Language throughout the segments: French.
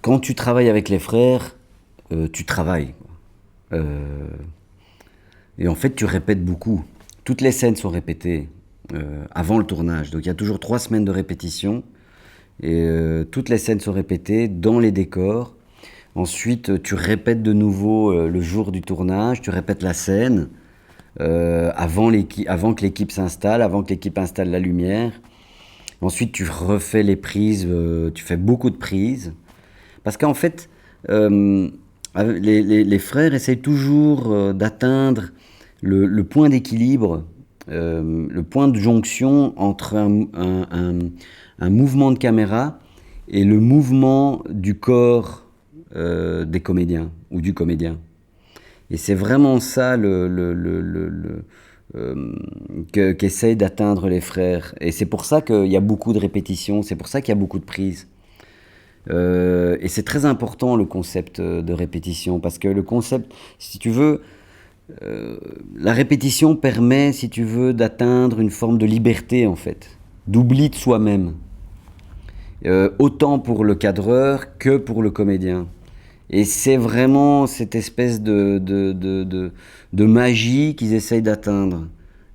quand tu travailles avec les frères, tu travailles, quoi. Et en fait, tu répètes beaucoup. Toutes les scènes sont répétées avant le tournage. Donc il y a toujours 3 semaines de répétition. Et toutes les scènes sont répétées dans les décors. Ensuite, tu répètes de nouveau le jour du tournage, tu répètes la scène avant que l'équipe s'installe, avant que l'équipe installe la lumière. Ensuite, tu refais les prises, tu fais beaucoup de prises. Parce qu'en fait, euh, les frères essayent toujours d'atteindre le point d'équilibre, le point de jonction entre un mouvement de caméra et le mouvement du corps des comédiens ou du comédien. Et c'est vraiment ça qu'essayent d'atteindre les frères. Et c'est pour ça qu'il y a beaucoup de répétitions, c'est pour ça qu'il y a beaucoup de prises. Et c'est très important le concept de répétition, parce que le concept, si tu veux, la répétition permet, si tu veux, d'atteindre une forme de liberté en fait, d'oubli de soi-même, autant pour le cadreur que pour le comédien. Et c'est vraiment cette espèce de magie qu'ils essayent d'atteindre.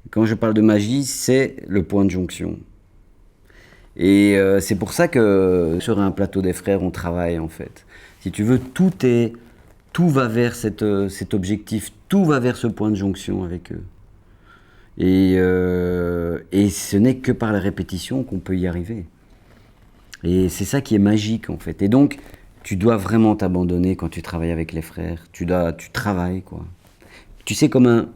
Quand je parle de magie, c'est le point de jonction. Et c'est pour ça que sur un plateau des frères, on travaille en fait. Si tu veux, tout va vers cet objectif, tout va vers ce point de jonction avec eux. Et ce n'est que par la répétition qu'on peut y arriver. Et c'est ça qui est magique en fait. Et donc, tu dois vraiment t'abandonner quand tu travailles avec les frères. Tu travailles quoi. Tu sais, comme un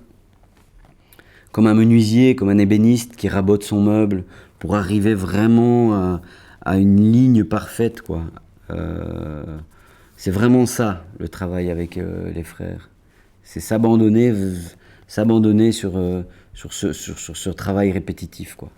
menuisier, comme un ébéniste qui rabote son meuble pour arriver vraiment à une ligne parfaite, quoi. C'est vraiment ça, le travail avec les frères. C'est s'abandonner sur ce travail répétitif, quoi.